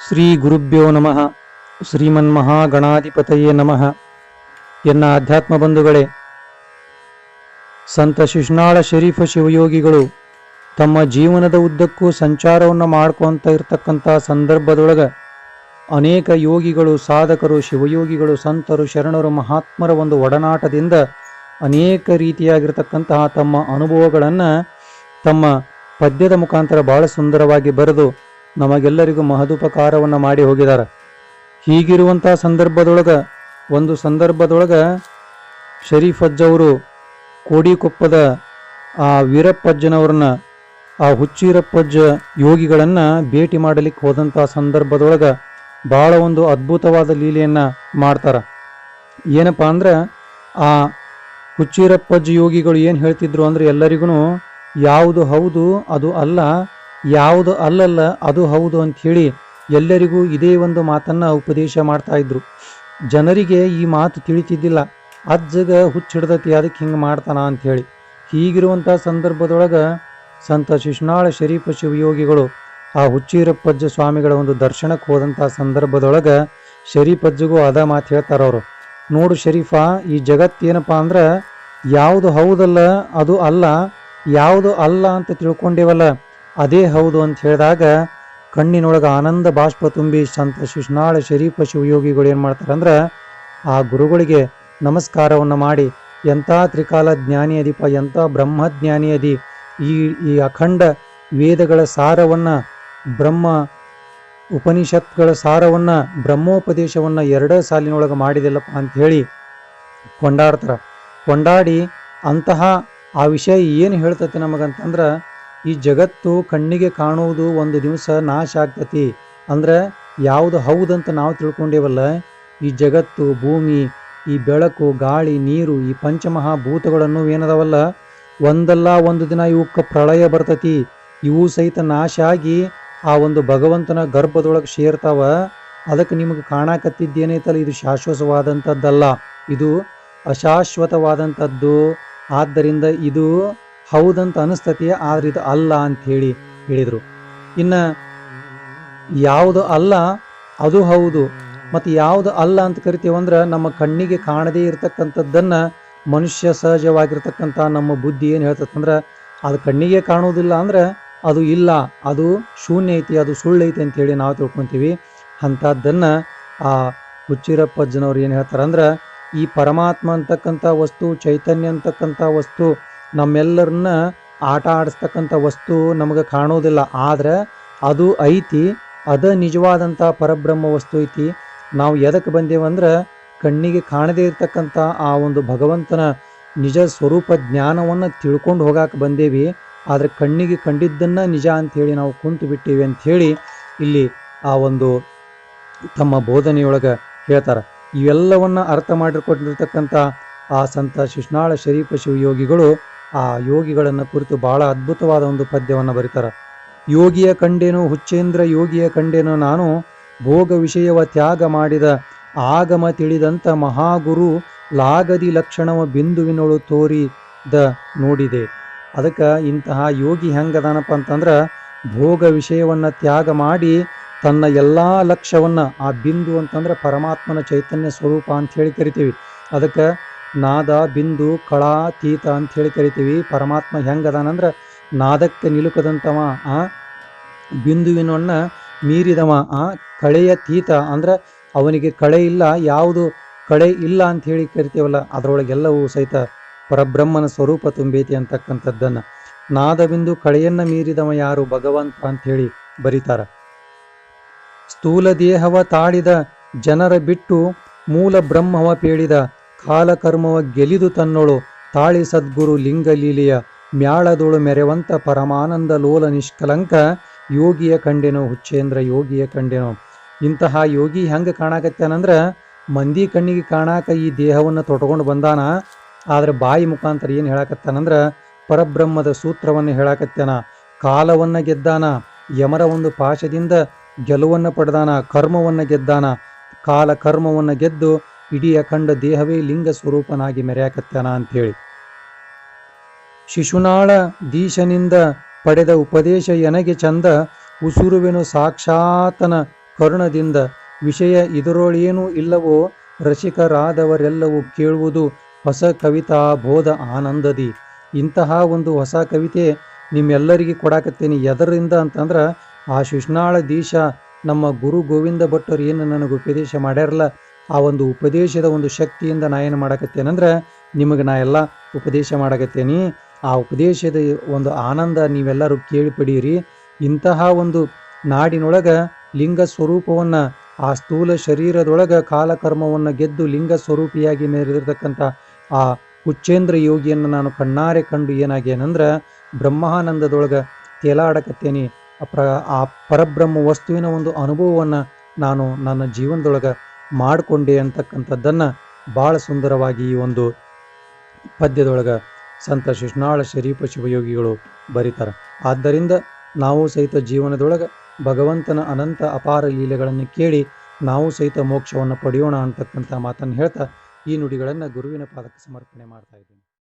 ಶ್ರೀ ಗುರುಭ್ಯೋ ನಮಃ. ಶ್ರೀಮನ್ಮಹಾಗಣಾಧಿಪತಯೇ ನಮಃ. ಎನ್ನ ಅಧ್ಯಾತ್ಮ ಬಂಧುಗಳೇ, ಸಂತ ಶಿಶುನಾಳ ಶರೀಫ ಶಿವಯೋಗಿಗಳು ತಮ್ಮ ಜೀವನದ ಉದ್ದಕ್ಕೂ ಸಂಚಾರವನ್ನು ಮಾಡ್ಕೊಂತ ಇರತಕ್ಕಂಥ ಸಂದರ್ಭದೊಳಗೆ ಅನೇಕ ಯೋಗಿಗಳು, ಸಾಧಕರು, ಶಿವಯೋಗಿಗಳು, ಸಂತರು, ಶರಣರು, ಮಹಾತ್ಮರ ಒಂದು ಒಡನಾಟದಿಂದ ಅನೇಕ ರೀತಿಯಾಗಿರ್ತಕ್ಕಂತಹ ತಮ್ಮ ಅನುಭವಗಳನ್ನು ತಮ್ಮ ಪದ್ಯದ ಮುಖಾಂತರ ಬಹಳ ಸುಂದರವಾಗಿ ಬರೆದು ನಮಗೆಲ್ಲರಿಗೂ ಮಹದುಪಕಾರವನ್ನು ಮಾಡಿ ಹೋಗಿದ್ದಾರೆ. ಹೀಗಿರುವಂತಹ ಒಂದು ಸಂದರ್ಭದೊಳಗೆ ಶರೀಫಜ್ಜವರು ಕೋಡಿಕೊಪ್ಪದ ಆ ವೀರಪ್ಪಜ್ಜನವ್ರನ್ನ, ಆ ಹುಚ್ಚೀರಪ್ಪಜ್ಜ ಯೋಗಿಗಳನ್ನು ಭೇಟಿ ಮಾಡಲಿಕ್ಕೆ ಹೋದಂಥ ಸಂದರ್ಭದೊಳಗೆ ಭಾಳ ಒಂದು ಅದ್ಭುತವಾದ ಲೀಲೆಯನ್ನು ಮಾಡ್ತಾರೆ. ಏನಪ್ಪ ಅಂದ್ರೆ, ಆ ಹುಚ್ಚೀರಪ್ಪಜ್ಜ ಯೋಗಿಗಳು ಏನು ಹೇಳ್ತಿದ್ರು ಅಂದರೆ, ಎಲ್ಲರಿಗೂ ಯಾವುದು ಹೌದು ಅದು ಅಲ್ಲ, ಯಾವುದು ಅಲ್ಲಲ್ಲ ಅದು ಹೌದು ಅಂಥೇಳಿ ಎಲ್ಲರಿಗೂ ಇದೇ ಒಂದು ಮಾತನ್ನು ಉಪದೇಶ ಮಾಡ್ತಾ ಇದ್ರು. ಜನರಿಗೆ ಈ ಮಾತು ತಿಳಿತಿದ್ದಿಲ್ಲ. ಅಜ್ಜಗ ಹುಚ್ಚಿಡ್ದತಿ, ಅದಕ್ಕೆ ಹಿಂಗೆ ಮಾಡ್ತಾನ ಅಂಥೇಳಿ. ಹೀಗಿರುವಂಥ ಸಂದರ್ಭದೊಳಗೆ ಸಂತ ಶಿಶುನಾಳ ಶರೀಫ ಶಿವಯೋಗಿಗಳು ಆ ಹುಚ್ಚೀರಪ್ಪಜ್ಜ ಸ್ವಾಮಿಗಳ ಒಂದು ದರ್ಶನಕ್ಕೆ ಹೋದಂಥ ಸಂದರ್ಭದೊಳಗೆ ಶರೀಫಜ್ಜಗೂ ಅದ ಮಾತು ಹೇಳ್ತಾರೆ ಅವರು. ನೋಡು ಶರೀಫ, ಈ ಜಗತ್ತೇನಪ್ಪ ಅಂದ್ರೆ ಯಾವುದು ಹೌದಲ್ಲ ಅದು ಅಲ್ಲ, ಯಾವುದು ಅಲ್ಲ ಅಂತ ತಿಳ್ಕೊಂಡೇವಲ್ಲ ಅದೇ ಹೌದು ಅಂತ ಹೇಳಿದಾಗ ಕಣ್ಣಿನೊಳಗೆ ಆನಂದ ಬಾಷ್ಪ ತುಂಬಿ ಸಂತ ಶಿಶುನಾಳ ಶರೀಫ ಶಿವಯೋಗಿಗಳು ಏನು ಮಾಡ್ತಾರೆ ಅಂದ್ರೆ, ಆ ಗುರುಗಳಿಗೆ ನಮಸ್ಕಾರವನ್ನು ಮಾಡಿ, ಎಂಥ ತ್ರಿಕಾಲ ಜ್ಞಾನಿ ಅದಿಪ, ಎಂಥ ಬ್ರಹ್ಮಜ್ಞಾನಿ ಅದಿ, ಈ ಅಖಂಡ ವೇದಗಳ ಸಾರವನ್ನು, ಬ್ರಹ್ಮ ಉಪನಿಷತ್ಗಳ ಸಾರವನ್ನು, ಬ್ರಹ್ಮೋಪದೇಶವನ್ನು ಎರಡೇ ಸಾಲಿನೊಳಗೆ ಮಾಡಿದಿಲ್ಲಪ್ಪ ಅಂಥೇಳಿ ಕೊಂಡಾಡ್ತಾರೆ. ಕೊಂಡಾಡಿ ಅಂತಹ ಆ ವಿಷಯ ಏನು ಹೇಳ್ತತಿ ನಮಗಂತಂದ್ರೆ, ಈ ಜಗತ್ತು ಕಣ್ಣಿಗೆ ಕಾಣುವುದು ಒಂದು ದಿವಸ ನಾಶ ಆಗ್ತತಿ. ಅಂದ್ರೆ ಯಾವುದು ಹೌದಂತ ನಾವು ತಿಳ್ಕೊಂಡೇವಲ್ಲ, ಈ ಜಗತ್ತು, ಭೂಮಿ, ಈ ಬೆಳಕು, ಗಾಳಿ, ನೀರು, ಈ ಪಂಚಮಹಾಭೂತಗಳನ್ನು ಏನದವಲ್ಲ, ಒಂದಲ್ಲ ಒಂದು ದಿನ ಇವಕ್ಕೆ ಪ್ರಳಯ ಬರ್ತತಿ. ಇವು ಸಹಿತ ನಾಶ ಆಗಿ ಆ ಒಂದು ಭಗವಂತನ ಗರ್ಭದೊಳಗೆ ಸೇರ್ತಾವ. ಅದಕ್ಕೆ ನಿಮಗೆ ಕಾಣಕತ್ತಿದ್ದೇನೈತಲ್ಲ, ಇದು ಶಾಶ್ವತವಾದಂಥದ್ದಲ್ಲ, ಇದು ಅಶಾಶ್ವತವಾದಂಥದ್ದು. ಆದ್ದರಿಂದ ಇದು ಹೌದಂತ ಅನಿಸ್ತತಿ, ಆದ್ರೆ ಇದು ಅಲ್ಲ ಅಂತ ಹೇಳಿದರು. ಇನ್ನು ಯಾವುದು ಅಲ್ಲ ಅದು ಹೌದು, ಮತ್ತು ಯಾವುದು ಅಲ್ಲ ಅಂತ ಕರಿತೀವಂದ್ರೆ, ನಮ್ಮ ಕಣ್ಣಿಗೆ ಕಾಣದೇ ಇರತಕ್ಕಂಥದ್ದನ್ನು ಮನುಷ್ಯ ಸಹಜವಾಗಿರ್ತಕ್ಕಂಥ ನಮ್ಮ ಬುದ್ಧಿ ಏನು ಹೇಳ್ತದಂದ್ರೆ, ಅದು ಕಣ್ಣಿಗೆ ಕಾಣುವುದಿಲ್ಲ ಅಂದ್ರೆ ಅದು ಇಲ್ಲ, ಅದು ಶೂನ್ಯ ಐತಿ, ಅದು ಸುಳ್ಳೈತಿ ಅಂತೇಳಿ ನಾವು ತಿಳ್ಕೊತೀವಿ. ಅಂಥದ್ದನ್ನು ಆ ಹುಚ್ಚೀರಪ್ಪಜ್ಜನವ್ರು ಏನು ಹೇಳ್ತಾರೆ ಅಂದ್ರೆ, ಈ ಪರಮಾತ್ಮ ಅಂತಕ್ಕಂಥ ವಸ್ತು, ಚೈತನ್ಯ ಅಂತಕ್ಕಂಥ ವಸ್ತು, ನಮ್ಮೆಲ್ಲರನ್ನ ಆಟ ಆಡಿಸ್ತಕ್ಕಂಥ ವಸ್ತು ನಮಗೆ ಕಾಣೋದಿಲ್ಲ, ಆದ್ರೆ ಅದು ಐತಿ, ಅದ ನಿಜವಾದಂಥ ಪರಬ್ರಹ್ಮ ವಸ್ತು ಐತಿ. ನಾವು ಎದಕ್ಕೆ ಬಂದೇವಂದ್ರೆ, ಕಣ್ಣಿಗೆ ಕಾಣದೇ ಇರ್ತಕ್ಕಂಥ ಆ ಒಂದು ಭಗವಂತನ ನಿಜ ಸ್ವರೂಪ ಜ್ಞಾನವನ್ನು ತಿಳ್ಕೊಂಡು ಹೋಗಾಕ ಬಂದೇವಿ. ಆದರೆ ಕಣ್ಣಿಗೆ ಕಂಡಿದ್ದನ್ನು ನಿಜ ಅಂಥೇಳಿ ನಾವು ಕುಂತು ಬಿಟ್ಟೇವಿ ಅಂಥೇಳಿ ಇಲ್ಲಿ ಆ ಒಂದು ತಮ್ಮ ಬೋಧನೆಯೊಳಗೆ ಹೇಳ್ತಾರೆ. ಇವೆಲ್ಲವನ್ನ ಅರ್ಥ ಮಾಡಿಕೊಂಡಿರ್ತಕ್ಕಂಥ ಆ ಸಂತ ಶಿಶುನಾಳ ಶರೀಫ ಶಿವಯೋಗಿಗಳು ಆ ಯೋಗಿಗಳನ್ನು ಕುರಿತು ಬಹಳ ಅದ್ಭುತವಾದ ಒಂದು ಪದ್ಯವನ್ನು ಬರೀತಾರೆ. ಯೋಗಿಯ ಕಂಡೇನು ಹುಚ್ಚೇಂದ್ರ ಯೋಗಿಯ ಕಂಡೇನು ನಾನು, ಭೋಗ ವಿಷಯವ ತ್ಯಾಗ ಮಾಡಿದ ಆಗಮ ತಿಳಿದಂಥ ಮಹಾಗುರು, ಲಾಗದಿ ಲಕ್ಷಣವ ಬಿಂದುವಿನೊಳು ತೋರಿದ ನೋಡಿದೆ. ಅದಕ್ಕೆ ಇಂತಹ ಯೋಗಿ ಹೆಂಗದಾನಪ್ಪ ಅಂತಂದ್ರೆ, ಭೋಗ ವಿಷಯವನ್ನು ತ್ಯಾಗ ಮಾಡಿ ತನ್ನ ಎಲ್ಲ ಲಕ್ಷ್ಯವನ್ನು, ಆ ಬಿಂದು ಅಂತಂದ್ರೆ ಪರಮಾತ್ಮನ ಚೈತನ್ಯ ಸ್ವರೂಪ ಅಂತ ಹೇಳಿ ಕರಿತೀವಿ. ಅದಕ್ಕೆ ನಾದ, ಬಿಂದು, ಕಳಾತೀತ ಅಂತ ಹೇಳಿ ಕರಿತೀವಿ. ಪರಮಾತ್ಮ ಹೆಂಗದಾನಂದ್ರೆ ನಾದಕ್ಕೆ ನಿಲುಕದಂಥವ, ಆ ಬಿಂದುವಿನನ್ನ ಮೀರಿದವ, ಆ ಕಳೆಯ ತೀತ ಅಂದ್ರೆ ಅವನಿಗೆ ಕಳೆ ಇಲ್ಲ, ಯಾವುದು ಕಳೆ ಇಲ್ಲ ಅಂತ ಹೇಳಿ ಕರಿತೀವಲ್ಲ, ಅದರೊಳಗೆಲ್ಲವೂ ಸಹಿತ ಪರಬ್ರಹ್ಮನ ಸ್ವರೂಪ ತುಂಬೈತಿ ಅಂತಕ್ಕಂಥದ್ದನ್ನು. ನಾದ ಬಿಂದು ಕಳೆಯನ್ನ ಮೀರಿದವ ಯಾರು? ಭಗವಂತ ಅಂಥೇಳಿ ಬರೀತಾರ. ಸ್ಥೂಲ ದೇಹವ ತಾಳಿದ ಜನರ ಬಿಟ್ಟು ಮೂಲ ಬ್ರಹ್ಮವ ಪೇಳಿದ, ಕಾಲಕರ್ಮವ ಗೆಲಿದು ತನ್ನೊಳು ತಾಳಿ ಸದ್ಗುರು ಲಿಂಗ ಲೀಲೆಯ ಮ್ಯಾಳದೊಳು ಮೆರೆವಂತ ಪರಮಾನಂದ ಲೋಲ ನಿಷ್ಕಲಂಕ, ಯೋಗಿಯ ಕಂಡೆನೋ ಹುಚ್ಚೇಂದ್ರ ಯೋಗಿಯ ಕಂಡೆನೋ. ಇಂತಹ ಯೋಗಿ ಹೆಂಗೆ ಕಾಣಕತ್ತಾನಂದ್ರೆ, ಮಂದಿ ಕಣ್ಣಿಗೆ ಕಾಣಾಕ ಈ ದೇಹವನ್ನು ತೊಟ್ಕೊಂಡು ಬಂದಾನ, ಆದ್ರೆ ಬಾಯಿ ಮುಖಾಂತರ ಏನು ಹೇಳಕತ್ತಾನಂದ್ರೆ ಪರಬ್ರಹ್ಮದ ಸೂತ್ರವನ್ನು ಹೇಳಕತ್ತಾನ. ಕಾಲವನ್ನು ಗೆದ್ದಾನ, ಯಮರ ಒಂದು ಪಾಶದಿಂದ ಗೆಲುವನ್ನು ಪಡೆದಾನ, ಕರ್ಮವನ್ನು ಗೆದ್ದಾನ, ಕಾಲ ಕರ್ಮವನ್ನು ಗೆದ್ದು ಇಡೀ ಅಖಂಡ ದೇಹವೇ ಲಿಂಗ ಸ್ವರೂಪನಾಗಿ ಮೆರೆಯಕತ್ತಾನ ಅಂಥೇಳಿ. ಶಿಶುನಾಳ ದೀಶನಿಂದ ಪಡೆದ ಉಪದೇಶ ಎನಗೆ ಚಂದ, ಉಸುರುವೆನು ಸಾಕ್ಷಾತನ ಕರುಣದಿಂದ ವಿಷಯ ಇದರೊಳೇನೂ ಇಲ್ಲವೋ ರಸಿಕರಾದವರೆಲ್ಲವೂ ಕೇಳುವುದು ಹೊಸ ಕವಿತಾ ಬೋಧ ಆನಂದದಿ. ಇಂತಹ ಒಂದು ಹೊಸ ಕವಿತೆ ನಿಮ್ಮೆಲ್ಲರಿಗೆ ಕೊಡಾಕತ್ತೇನೆ. ಎದರಿಂದ ಅಂತಂದ್ರೆ ಆ ಶಿಶ್ನಾಳಧೀಶ ನಮ್ಮ ಗುರು ಗೋವಿಂದ ಭಟ್ಟರು ಏನು ನನಗೆ ಉಪದೇಶ ಮಾಡ್ಯಾರಲ್ಲ, ಆ ಒಂದು ಉಪದೇಶದ ಒಂದು ಶಕ್ತಿಯಿಂದ ನಾ ಏನು ಮಾಡಾಕತ್ತೇನಂದ್ರೆ ನಿಮಗೆ ನಾ ಎಲ್ಲ ಉಪದೇಶ ಮಾಡಾಕತ್ತೇನೆ. ಆ ಉಪದೇಶದ ಒಂದು ಆನಂದ ನೀವೆಲ್ಲರೂ ಕೇಳಿ ಪಡೀರಿ. ಇಂತಹ ಒಂದು ನಾಡಿನೊಳಗೆ ಲಿಂಗ ಸ್ವರೂಪವನ್ನು, ಆ ಸ್ಥೂಲ ಶರೀರದೊಳಗೆ ಕಾಲಕರ್ಮವನ್ನು ಗೆದ್ದು ಲಿಂಗ ಸ್ವರೂಪಿಯಾಗಿ ಮೆರೆದಿರ್ತಕ್ಕಂಥ ಆ ಕುಚ್ಚೇಂದ್ರ ಯೋಗಿಯನ್ನು ನಾನು ಕಣ್ಣಾರೆ ಕಂಡು ಏನಾಗ್ಯಾನಂದ್ರೆ ಬ್ರಹ್ಮಾನಂದದೊಳಗೆ ತೇಲಾಡಕತ್ತೇನೆ. ಆ ಪರಬ್ರಹ್ಮ ವಸ್ತುವಿನ ಒಂದು ಅನುಭವವನ್ನು ನಾನು ನನ್ನ ಜೀವನದೊಳಗೆ ಮಾಡಿಕೊಂಡೆ ಅಂತಕ್ಕಂಥದ್ದನ್ನು ಭಾಳ ಸುಂದರವಾಗಿ ಈ ಒಂದು ಪದ್ಯದೊಳಗೆ ಸಂತ ಶಿಶ್ನಾಳ ಶರೀಫ ಶಿವಯೋಗಿಗಳು ಬರೀತಾರೆ. ಆದ್ದರಿಂದ ನಾವು ಸಹಿತ ಜೀವನದೊಳಗೆ ಭಗವಂತನ ಅನಂತ ಅಪಾರ ಲೀಲೆಗಳನ್ನು ಕೇಳಿ ನಾವು ಸಹಿತ ಮೋಕ್ಷವನ್ನು ಪಡೆಯೋಣ ಅಂತಕ್ಕಂಥ ಮಾತನ್ನು ಹೇಳ್ತಾ ಈ ನುಡಿಗಳನ್ನು ಗುರುವಿನ ಪಾದಕ್ಕೆ ಸಮರ್ಪಣೆ ಮಾಡ್ತಾ ಇದ್ದೀನಿ.